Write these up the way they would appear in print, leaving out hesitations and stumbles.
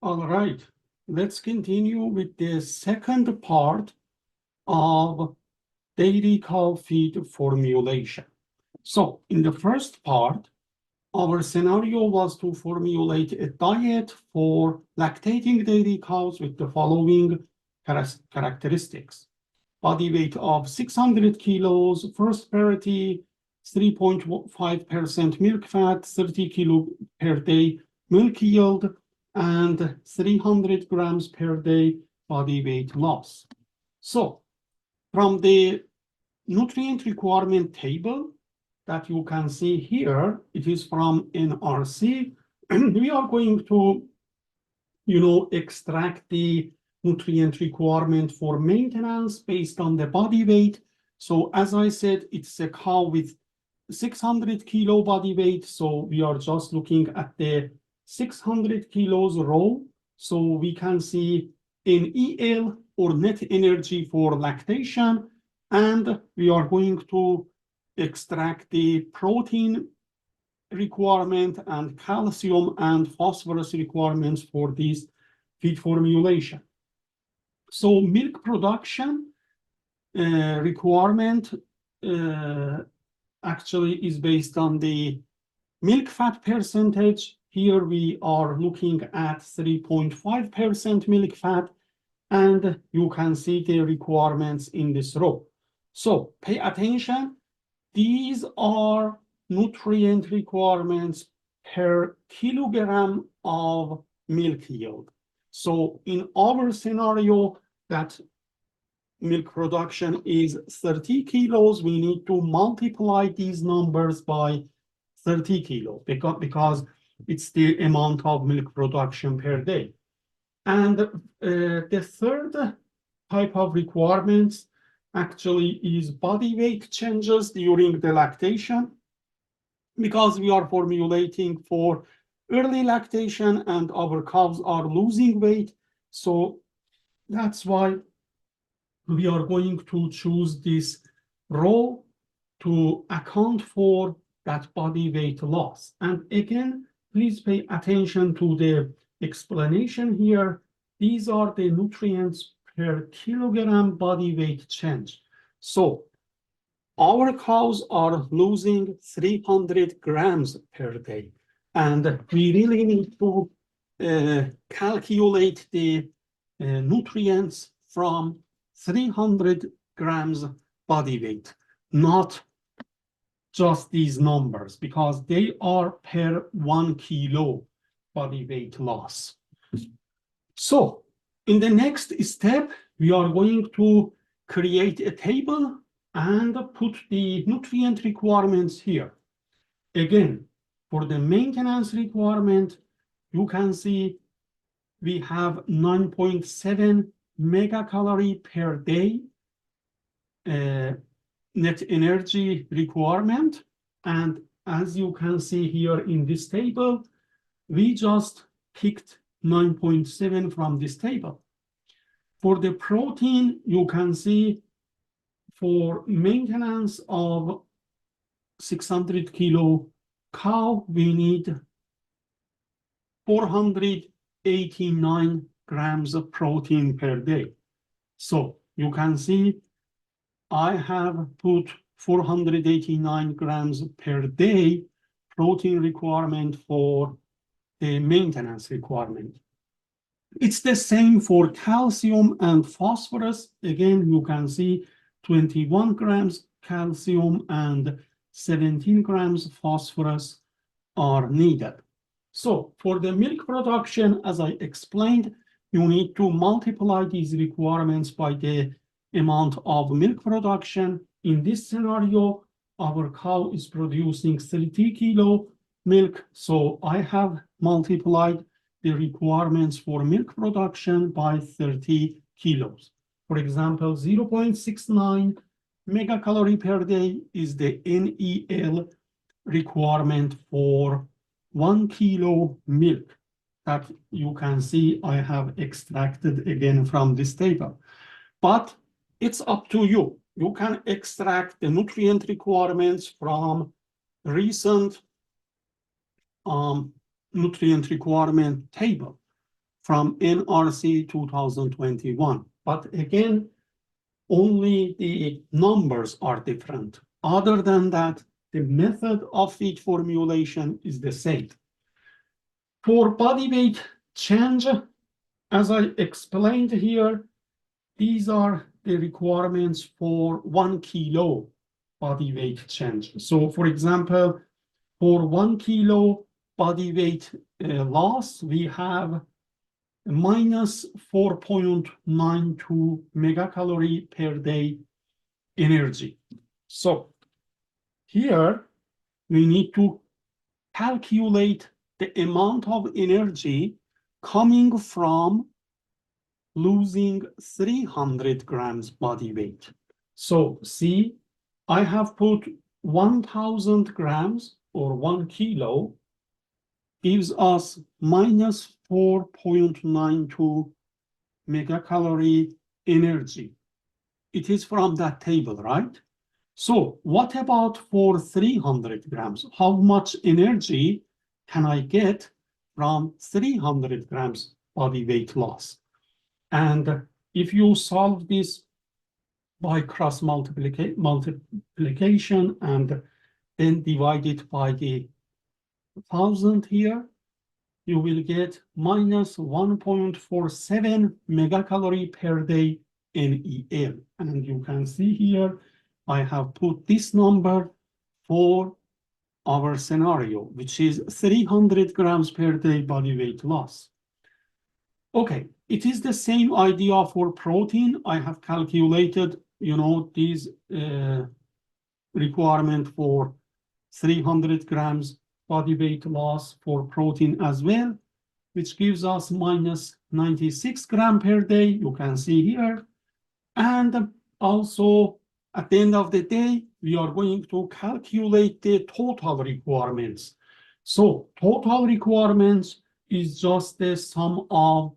All right, let's continue with the second part of dairy cow feed formulation. So in the first part, our scenario was to formulate a diet for lactating dairy cows with the following characteristics. Body weight of 600 kilos, first parity, 3.5% milk fat, 30 kilo per day milk yield, and 300 grams per day body weight loss. So from the nutrient requirement table that you can see here, it is from NRC, and we are going to, extract the nutrient requirement for maintenance based on the body weight. So as I said, it's a cow with 600 kilo body weight. So we are just looking at the 600 kilos row. So we can see NEL or net energy for lactation. And we are going to extract the protein requirement and calcium and phosphorus requirements for this feed formulation. So milk production requirement actually is based on the milk fat percentage. Here we are looking at 3.5% milk fat, and you can see the requirements in this row. So pay attention. These are nutrient requirements per kilogram of milk yield. So in our scenario, that milk production is 30 kilos, we need to multiply these numbers by 30 kilos because it's the amount of milk production per day. And the third type of requirements actually is body weight changes during the lactation, because we are formulating for early lactation and our cows are losing weight. So that's why we are going to choose this row to account for that body weight loss. And again, please pay attention to the explanation here. These are the nutrients per kilogram body weight change. So our cows are losing 300 grams per day, and we really need to calculate the nutrients from 300 grams body weight, not just these numbers, because they are per 1 kilo body weight loss. So in the next step, we are going to create a table and put the nutrient requirements here. Again, for the maintenance requirement, you can see we have 9.7 megacalorie per day net energy requirement. And as you can see here in this table, we just picked 9.7 from this table. For the protein, you can see for maintenance of 600 kilo cow, we need 489 grams of protein per day. So you can see I have put 489 grams per day protein requirement for the maintenance requirement. It's the same for calcium and phosphorus. Again, you can see 21 grams calcium and 17 grams phosphorus are needed. So for the milk production, as I explained, you need to multiply these requirements by the amount of milk production. In this scenario, our cow is producing 30 kilo milk. So I have multiplied the requirements for milk production by 30 kilos. For example, 0.69 megacalorie per day is the NEL requirement for 1 kilo milk that you can see I have extracted again from this table. But it's up to you. You can extract the nutrient requirements from recent nutrient requirement table. from NRC 2021. But again, only the numbers are different. Other than that, the method of feed formulation is the same. For body weight change, as I explained here, these are the requirements for 1 kilo body weight change. So for example, for 1 kilo body weight loss, we have minus 4.92 megacalorie per day energy. So here we need to calculate the amount of energy coming from losing 300 grams body weight. So see, I have put 1,000 grams or 1 kilo gives us minus 4.92 megacalorie energy. It is from that table, right? So what about for 300 grams? How much energy can I get from 300 grams body weight loss? And if you solve this by cross multiplication and then divide it by the 1,000 here, you will get minus 1.47 megacalorie per day NEL. And you can see here, I have put this number for our scenario, which is 300 grams per day body weight loss. Okay, it is the same idea for protein. I have calculated, these requirement for 300 grams body weight loss for protein as well, which gives us minus 96 grams per day. You can see here. And also, at the end of the day, we are going to calculate the total requirements. So total requirements is just the sum of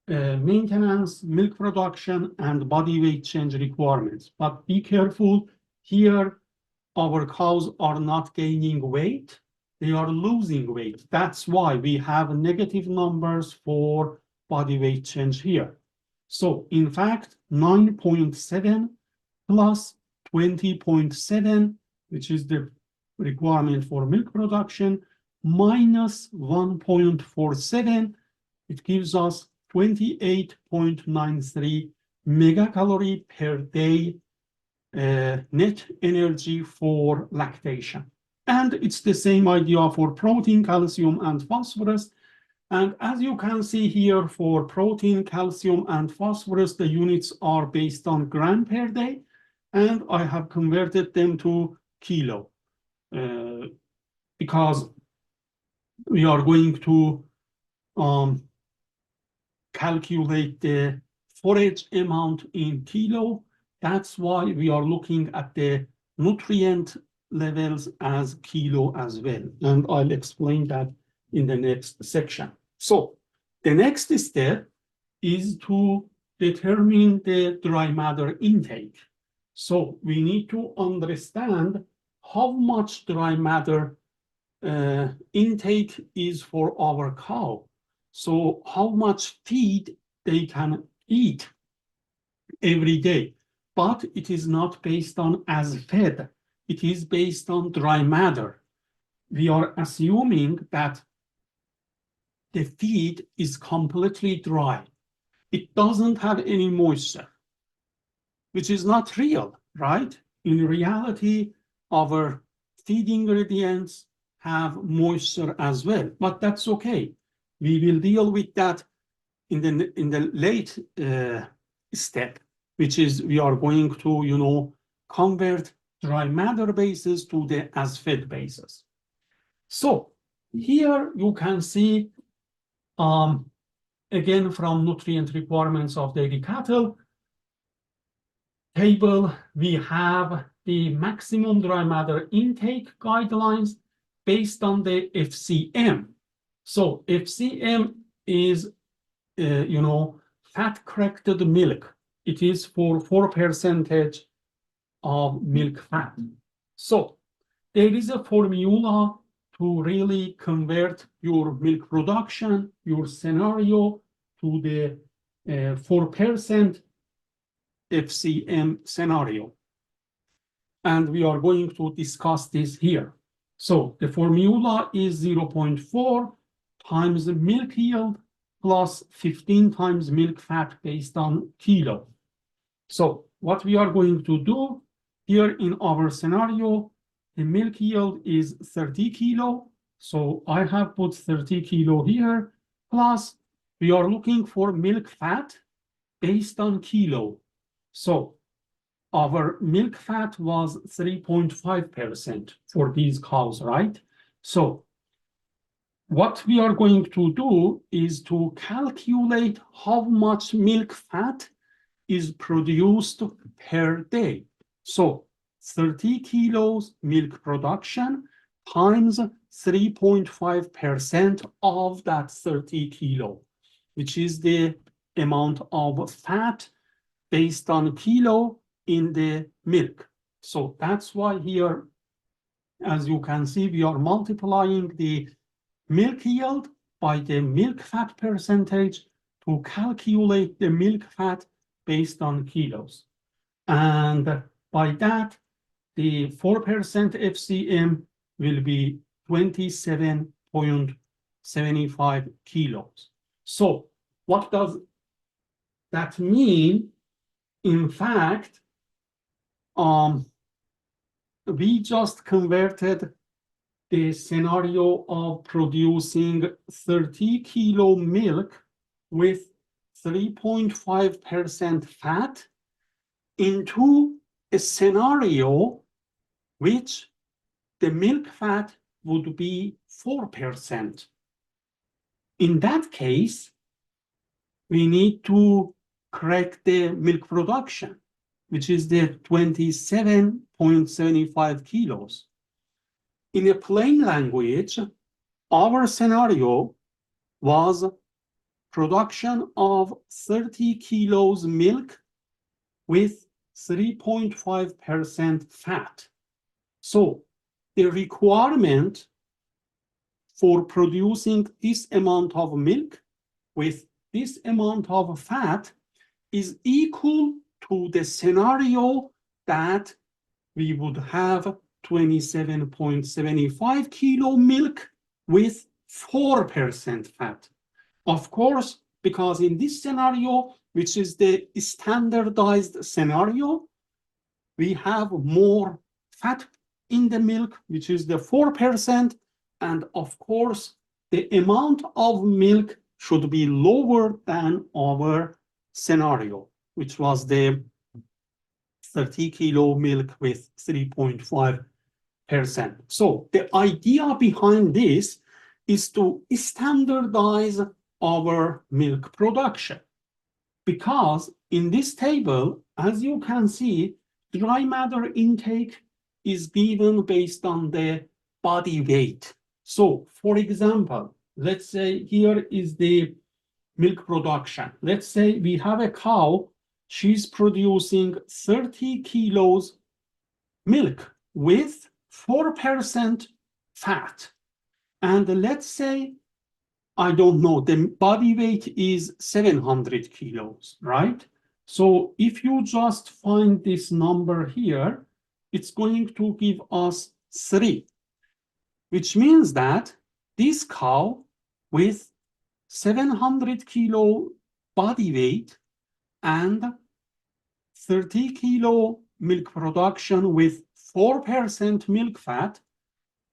maintenance, milk production, and body weight change requirements. But be careful, here our cows are not gaining weight, they are losing weight. That's why we have negative numbers for body weight change here. So in fact, 9.7 plus 20.7, which is the requirement for milk production, minus 1.47, it gives us 28.93 megacalorie per day net energy for lactation. And it's the same idea for protein, calcium, and phosphorus. And as you can see here, for protein, calcium, and phosphorus, the units are based on gram per day, and I have converted them to kilo because we are going to calculate the forage amount in kilo. That's why we are looking at the nutrient levels as kilo as well. And I'll explain that in the next section. So the next step is to determine the dry matter intake. So we need to understand how much dry matter intake is for our cow. So how much feed they can eat every day. But it is not based on as fed. It is based on dry matter. We are assuming that the feed is completely dry. It doesn't have any moisture, which is not real, right? In reality, our feed ingredients have moisture as well, but that's okay. We will deal with that in the late step, which is we are going to, convert dry matter bases to the as fed bases. So here you can see, again, from nutrient requirements of dairy cattle table, we have the maximum dry matter intake guidelines based on the FCM. So FCM is, fat-corrected milk. It is for 4% of milk fat. So there is a formula to really convert your milk production, your scenario, to the 4% FCM scenario. And we are going to discuss this here. So the formula is 0.4 times the milk yield plus 15 times milk fat based on kilo. So what we are going to do here in our scenario, the milk yield is 30 kilo. So I have put 30 kilo here, plus we are looking for milk fat based on kilo. So our milk fat was 3.5% for these cows, right? So what we are going to do is to calculate how much milk fat is produced per day. So 30 kilos milk production times 3.5% of that 30 kilo, which is the amount of fat based on kilo in the milk. So that's why here, as you can see, we are multiplying the milk yield by the milk fat percentage to calculate the milk fat based on kilos. And by that, the 4% FCM will be 27.75 kilos. So what does that mean? In fact, we just converted the scenario of producing 30 kilo milk with 3.5% fat into a scenario which the milk fat would be 4%. In that case, we need to correct the milk production, which is the 27.75 kilos. In a plain language, our scenario was production of 30 kilos milk with 3.5% fat. So the requirement for producing this amount of milk with this amount of fat is equal to the scenario that we would have 27.75 kilo milk with 4% fat. Of course, because in this scenario, which is the standardized scenario, we have more fat in the milk, which is the 4%. And of course, the amount of milk should be lower than our scenario, which was the 30 kilo milk with 3.5%. So the idea behind this is to standardize our milk production. Because in this table, as you can see, dry matter intake is given based on the body weight. So for example, let's say here is the milk production. Let's say we have a cow, she's producing 30 kilos milk with 4% fat. And let's say, I don't know, the body weight is 700 kilos, right? So if you just find this number here, it's going to give us 3, which means that this cow with 700 kilo body weight and 30 kilo milk production with 4% milk fat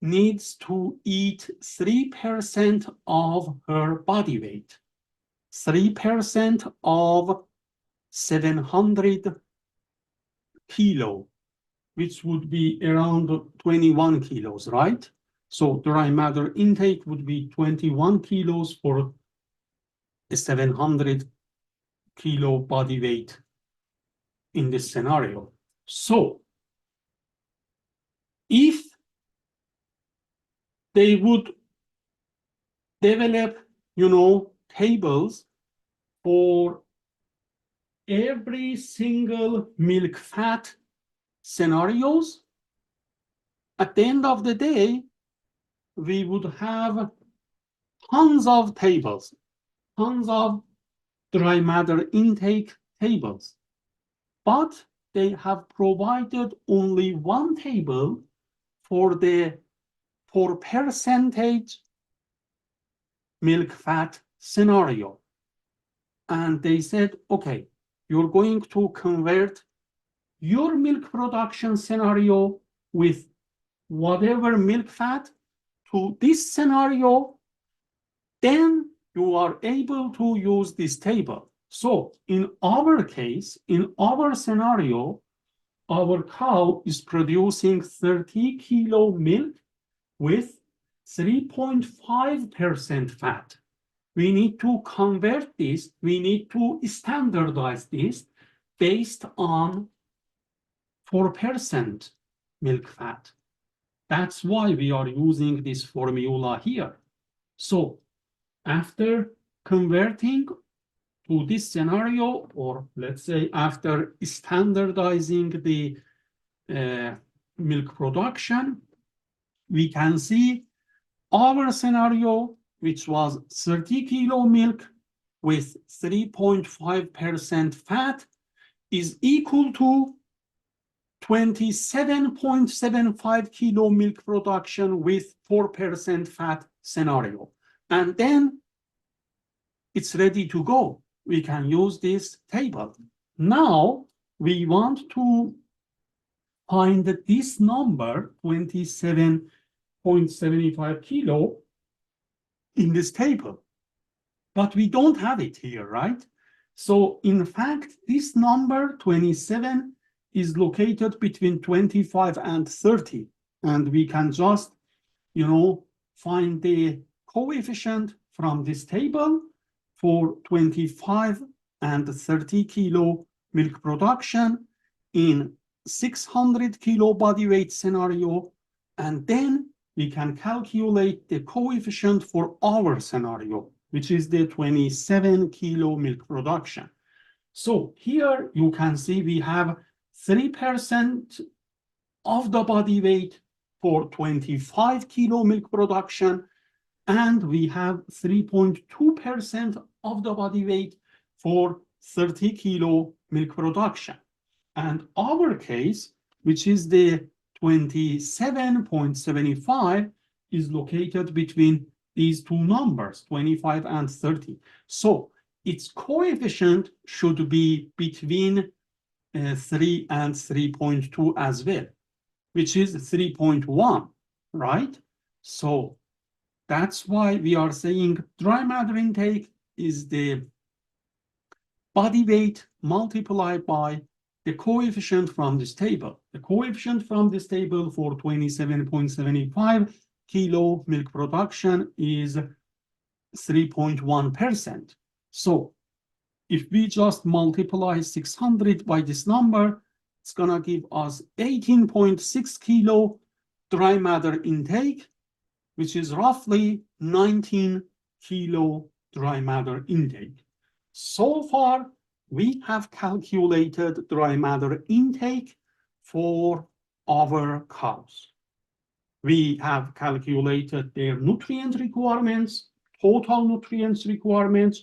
needs to eat 3% of her body weight. 3% of 700 kilo, which would be around 21 kilos, right? So dry matter intake would be 21 kilos for a 700 kilo body weight in this scenario. So if they would develop, tables for every single milk fat scenarios, at the end of the day, we would have tons of tables, tons of dry matter intake tables, but they have provided only one table for percentage milk fat scenario. And they said, okay, you're going to convert your milk production scenario with whatever milk fat to this scenario, then you are able to use this table. So in our case, in our scenario, our cow is producing 30 kilo milk with 3.5% fat. We need to convert this, we need to standardize this based on 4% milk fat. That's why we are using this formula here. So after converting to this scenario, or let's say after standardizing the milk production, we can see our scenario, which was 30 kilo milk with 3.5% fat, is equal to 27.75 kilo milk production with 4% fat scenario. And then it's ready to go. We can use this table. Now we want to find this number, 27.75 kilo, in this table. But we don't have it here, right? So in fact, this number, 27, is located between 25 and 30. And we can just, find the coefficient from this table for 25 and 30 kilo milk production in 600 kilo body weight scenario. And then we can calculate the coefficient for our scenario, which is the 27 kilo milk production. So here you can see we have 3% of the body weight for 25 kilo milk production, and we have 3.2% of the body weight for 30 kilo milk production. And our case, which is the 27.75, is located between these two numbers, 25 and 30. So its coefficient should be between 3 and 3.2 as well, which is 3.1, right? So that's why we are saying dry matter intake is the body weight multiplied by the coefficient from this table. The coefficient from this table for 27.75 kilo milk production is 3.1%. So if we just multiply 600 by this number, it's gonna give us 18.6 kilo dry matter intake, which is roughly 19 kilo dry matter intake. So far, we have calculated dry matter intake for our cows. We have calculated their nutrient requirements, total nutrients requirements,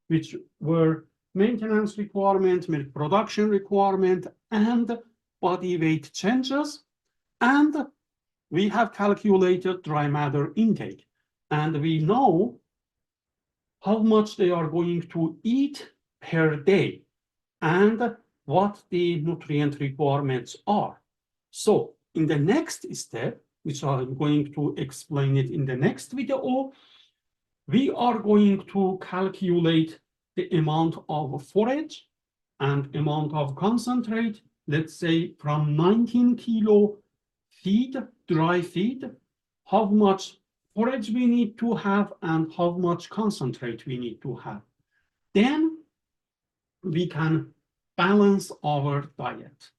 which were maintenance requirement, milk production requirement, and body weight changes. And we have calculated dry matter intake. And we know how much they are going to eat per day and what the nutrient requirements are. So in the next step, which I'm going to explain it in the next video, we are going to calculate the amount of forage and amount of concentrate, let's say from 19 kilo feed, dry feed, how much forage we need to have and how much concentrate we need to have. Then we can balance our diet.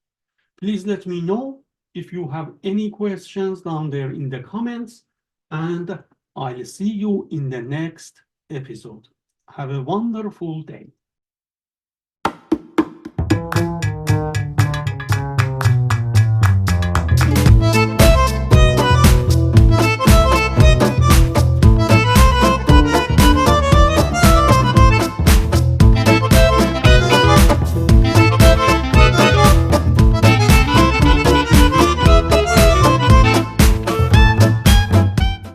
Please let me know if you have any questions down there in the comments, and I'll see you in the next episode. Have a wonderful day.